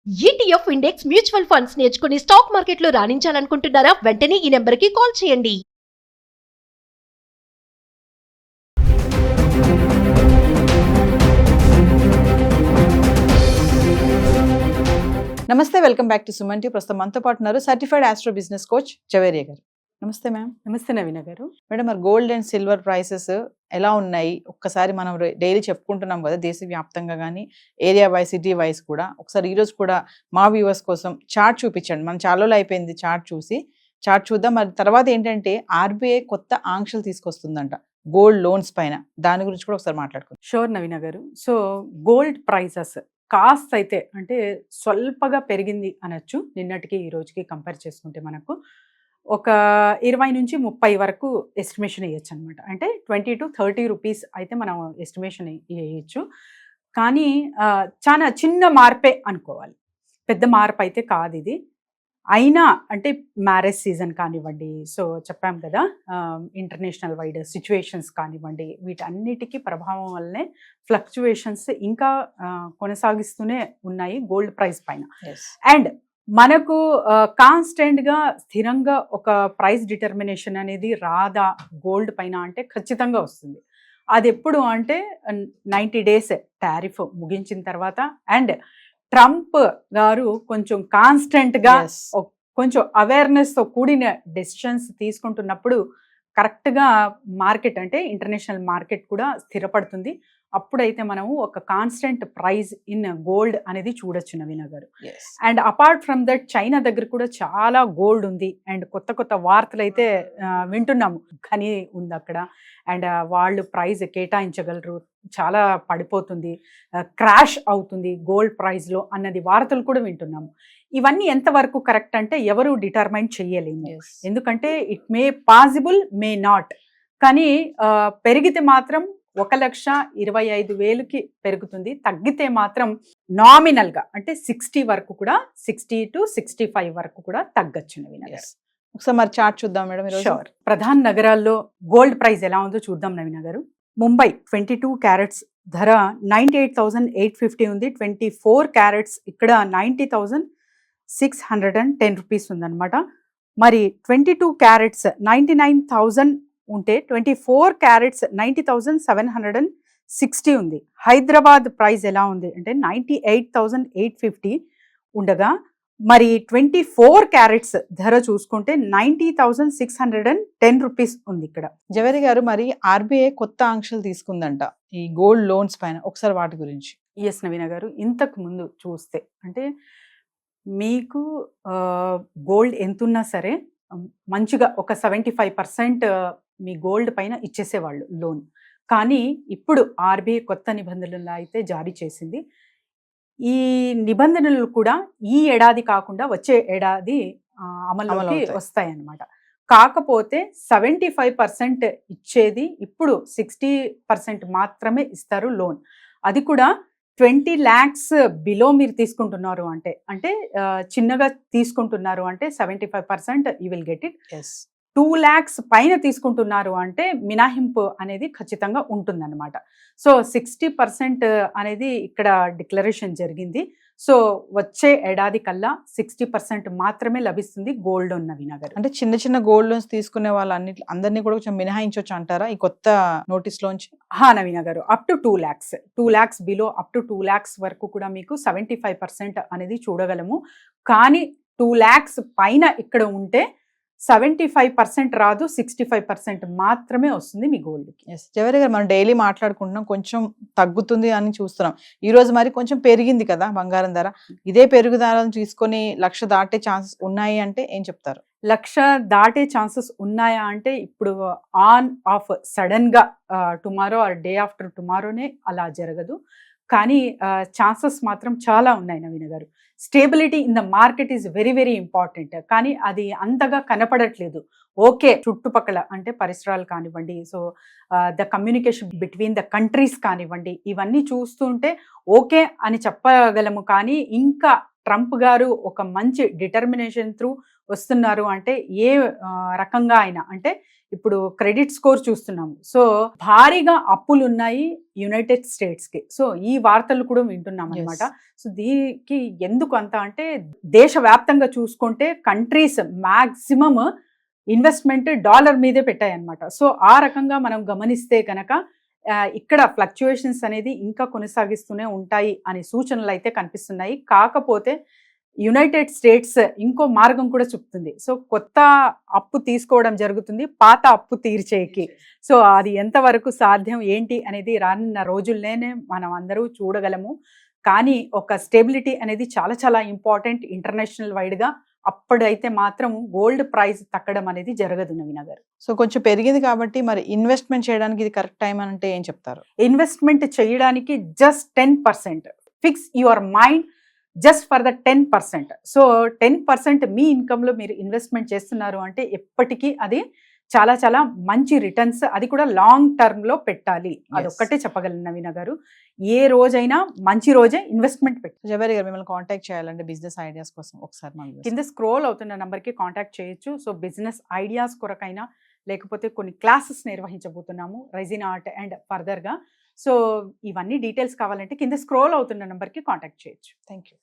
ETF index mutual funds నేర్చుకుని stock మార్కెట్లో రాణించాలనుకుంటున్నారా? వెంటనే ఈ నెంబర్కి కాల్ చేయండి. నమస్తే, welcome back to Suman T. ప్రస్తుతం మనతో పాటు ఉన్నారు certified astro business coach Javeria గారు. నమస్తే మ్యామ్. నమస్తే నవీన గారు. మేడం, మరి గోల్డ్ అండ్ సిల్వర్ ప్రైసెస్ ఎలా ఉన్నాయి? ఒక్కసారి మనం డైలీ చెప్పుకుంటున్నాం కదా, దేశవ్యాప్తంగా కానీ ఏరియా వైజ్, సిటీ వైజ్ కూడా. ఒకసారి ఈరోజు కూడా మా వ్యూవర్స్ కోసం చార్ట్ చూపించండి. మనం చాలా రోజులు అయిపోయింది చార్ట్ చూసి. చార్ట్ చూద్దాం. మరి తర్వాత ఏంటంటే ఆర్బీఐ కొత్త ఆంక్షలు తీసుకొస్తుందంట గోల్డ్ లోన్స్ పైన. దాని గురించి కూడా ఒకసారి మాట్లాడుకుందాం. షూర్ నవీన గారు. సో గోల్డ్ ప్రైసెస్ కాస్ట్ అయితే అంటే స్వల్పగా పెరిగింది అనొచ్చు నిన్నటికి ఈ రోజుకి కంపేర్ చేసుకుంటే. మనకు ఒక 20 నుంచి 30 వరకు ఎస్టిమేషన్ వేయచ్చు అనమాట. అంటే 20 to 30 రూపీస్ అయితే మనం ఎస్టిమేషన్ వేయచ్చు. కానీ చాలా చిన్న మార్పే అనుకోవాలి, పెద్ద మార్పు అయితే కాదు ఇది. అయినా అంటే మ్యారేజ్ సీజన్ కానివ్వండి, సో చెప్పాం కదా, ఇంటర్నేషనల్ వైడ్ సిచ్యువేషన్స్ కానివ్వండి, వీటన్నిటికీ ప్రభావం వల్లనే ఫ్లక్చువేషన్స్ ఇంకా కొనసాగిస్తూనే ఉన్నాయి గోల్డ్ ప్రైస్ పైన. అండ్ మనకు కాన్స్టెంట్గా స్థిరంగా ఒక ప్రైస్ డిటర్మినేషన్ అనేది రాదా గోల్డ్ పైన అంటే ఖచ్చితంగా వస్తుంది. అది ఎప్పుడు అంటే 90 days టారిఫ్ ముగించిన తర్వాత, అండ్ ట్రంప్ గారు కొంచెం కాన్స్టెంట్గా కొంచెం అవేర్నెస్తో కూడిన డెసిషన్స్ తీసుకుంటున్నప్పుడు కరెక్ట్గా మార్కెట్ అంటే ఇంటర్నేషనల్ మార్కెట్ కూడా స్థిరపడుతుంది. అప్పుడైతే మనము ఒక కాన్స్టెంట్ ప్రైస్ ఇన్ గోల్డ్ అనేది చూడొచ్చు నవీన గారు. And apart from that China దగ్గర కూడా చాలా గోల్డ్ ఉంది. అండ్ కొత్త కొత్త వార్తలు అయితే వింటున్నాము, కానీ ఉంది అక్కడ. అండ్ వాళ్ళు ప్రైస్ కేటాయించగలరు, చాలా పడిపోతుంది, క్రాష్ అవుతుంది గోల్డ్ ప్రైస్లో అన్నది వార్తలు కూడా వింటున్నాము. ఇవన్నీ ఎంతవరకు కరెక్ట్ అంటే ఎవరు డిటర్మైన్ చేయలేము. ఎందుకంటే it may possible, may not. కానీ పెరిగితే మాత్రం 1,25,000కి పెరుగుతుంది. తగ్గితే మాత్రం నామినల్గా అంటే 60 వరకు కూడా, 60 to 65 వరకు కూడా తగ్గచ్చు నవీన గారు. ఒకసారి మరి చార్ట్ చూద్దాం మేడం. షూర్. ప్రధాన నగరాల్లో గోల్డ్ ప్రైస్ ఎలా ఉందో చూద్దాం నవీన గారు. ముంబై 22 క్యారెట్స్ ధర 98,850 ఉంది. 24 క్యారెట్స్ ఇక్కడ 90,610 రూపీస్ ఉందన్నమాట. మరి 22 క్యారెట్స్ 99,000 ఉంటే 24 క్యారెట్స్ 90,760 ఉంది. హైదరాబాద్ ప్రైస్ ఎలా ఉంది అంటే 98,850 ఉండగా, మరి 24 క్యారెట్స్ ధర చూసుకుంటే 90,610 రూపీస్ ఉంది ఇక్కడ. జవేరి గారు, మరి ఆర్బీఐ కొత్త ఆంక్షలు తీసుకుందంట ఈ గోల్డ్ లోన్స్ పైన. ఒకసారి వాటి గురించి. ఎస్ నవీన గారు, ఇంతకు ముందు చూస్తే అంటే మీకు గోల్డ్ ఎంతున్నా సరే మంచిగా ఒక 75% మీ గోల్డ్ పైన ఇచ్చేసేవాళ్ళు లోన్. కానీ ఇప్పుడు ఆర్బీఐ కొత్త నిబంధనలు అయితే జారీ చేసింది. ఈ నిబంధనలు కూడా ఈ ఏడాది కాకుండా వచ్చే ఏడాది అమలులోకి వస్తాయన్నమాట. కాకపోతే 75% ఇచ్చేది ఇప్పుడు 60% మాత్రమే ఇస్తారు లోన్. అది కూడా 20 lakhs బిలో మీరు తీసుకుంటున్నారు అంటే చిన్నగా తీసుకుంటున్నారు అంటే 75% you will get it. 2 lakhs పైన తీసుకుంటున్నారు అంటే మినహాయింపు అనేది ఖచ్చితంగా ఉంటుందన్నమాట. సో 60% అనేది ఇక్కడ డిక్లరేషన్ జరిగింది. సో వచ్చే ఏడాది కల్లా 60% మాత్రమే లభిస్తుంది గోల్డ్ లోన్ నవీన గారు. అంటే చిన్న చిన్న గోల్డ్ లోన్స్ తీసుకునే అందరినీ కూడా కొంచెం మినహాయించవచ్చు అంటారా ఈ కొత్త నోటీస్ లోంచి? నవీన గారు, up to 2 lakhs below up to 2 lakhs వరకు కూడా మీకు 75% అనేది చూడగలము. కానీ 2 lakhs పైన ఇక్కడ ఉంటే 75% రాదు, 65% మాత్రమే వస్తుంది మీ గోల్డ్కి. జవేరి గారు, మనం డైలీ మాట్లాడుకుంటున్నాం, కొంచెం తగ్గుతుంది అని చూస్తున్నాం. ఈ రోజు మరి కొంచెం పెరిగింది కదా బంగారం ధర. ఇదే పెరుగుదలను తీసుకొని 1,00,000 దాటే ఛాన్సెస్ ఉన్నాయి అంటే ఏం చెప్తారు? 1,00,000 దాటే ఛాన్సెస్ ఉన్నాయా అంటే ఇప్పుడు ఆన్ ఆఫ్ సడన్ గా టుమారో ఆర్ డే ఆఫ్టర్ టుమారోనే అలా జరగదు. కానీ ఛాన్సెస్ మాత్రం చాలా ఉన్నాయి నవీన గారు. Stability in the market is very very important. కానీ అది అంతగా కనపడట్లేదు. ఓకే, చుట్టుపక్కల అంటే పరిసరాలు కానివ్వండి, so the communication between the countries కానివ్వండి, ఇవన్నీ చూస్తుంటే ఓకే అని చెప్పగలము. కానీ ఇంకా ట్రంప్ గారు ఒక మంచి డిటర్మినేషన్ త్రూ వస్తున్నారు అంటే ఏ రకంగా అయినా అంటే ఇప్పుడు క్రెడిట్ స్కోర్ చూస్తున్నాము. సో భారీగా అప్పులు ఉన్నాయి యునైటెడ్ స్టేట్స్కి. సో ఈ వార్తలు కూడా వింటున్నాం అనమాట. సో దీనికి ఎందుకు అంత అంటే దేశవ్యాప్తంగా చూసుకుంటే కంట్రీస్ మ్యాక్సిమం ఇన్వెస్ట్మెంట్ డాలర్ మీదే పెట్టాయన్నమాట. సో ఆ రకంగా మనం గమనిస్తే కనుక ఇక్కడ ఫ్లక్చుయేషన్స్ అనేది ఇంకా కొనసాగిస్తూనే ఉంటాయి అనే సూచనలు అయితే కనిపిస్తున్నాయి. కాకపోతే యునైటెడ్ స్టేట్స్ ఇంకో మార్గం కూడా చూపుతుంది. సో కొత్త అప్పు తీసుకోవడం జరుగుతుంది పాత అప్పు తీర్చేకి. సో అది ఎంతవరకు సాధ్యం ఏంటి అనేది రానున్న రోజుల్లోనే మనం అందరూ చూడగలము. కానీ ఒక స్టెబిలిటీ అనేది చాలా చాలా ఇంపార్టెంట్ ఇంటర్నేషనల్ వైడ్గా. అప్పుడైతే మాత్రం గోల్డ్ ప్రైస్ తగ్గడం అనేది జరగదు నవీన గారు. సో కొంచెం పెరిగింది కాబట్టి మరి ఇన్వెస్ట్మెంట్ చేయడానికి ఇది కరెక్ట్ టైం అంటే ఏం చెప్తారు? ఇన్వెస్ట్మెంట్ చేయడానికి just 10%. Fix your mind just for the 10%. So 10% మీ ఇన్కమ్లో మీరు ఇన్వెస్ట్మెంట్ చేస్తున్నారు అంటే ఎప్పటికీ అది చాలా చాలా మంచి రిటర్న్స్, అది కూడా లాంగ్ టర్మ్లో పెట్టాలి. అదొక్కటే చెప్పగలను నవీన గారు. ఏ రోజైనా మంచి రోజే ఇన్వెస్ట్మెంట్ పెట్టాలి. జవేరి గారు, మిమ్మల్ని కాంటాక్ట్ చేయాలంటే బిజినెస్ ఐడియాస్ కోసం ఒకసారి కింద స్క్రోల్ అవుతున్న నంబర్కి కాంటాక్ట్ చేయొచ్చు. సో బిజినెస్ ఐడియాస్ కొరకైనా లేకపోతే కొన్ని క్లాసెస్ నిర్వహించబోతున్నాము రెజిన్ ఆర్ట్ అండ్ ఫర్దర్గా. సో ఇవన్నీ డీటెయిల్స్ కావాలంటే కింద స్క్రోల్ అవుతున్న నంబర్కి కాంటాక్ట్ చేయొచ్చు. Thank you.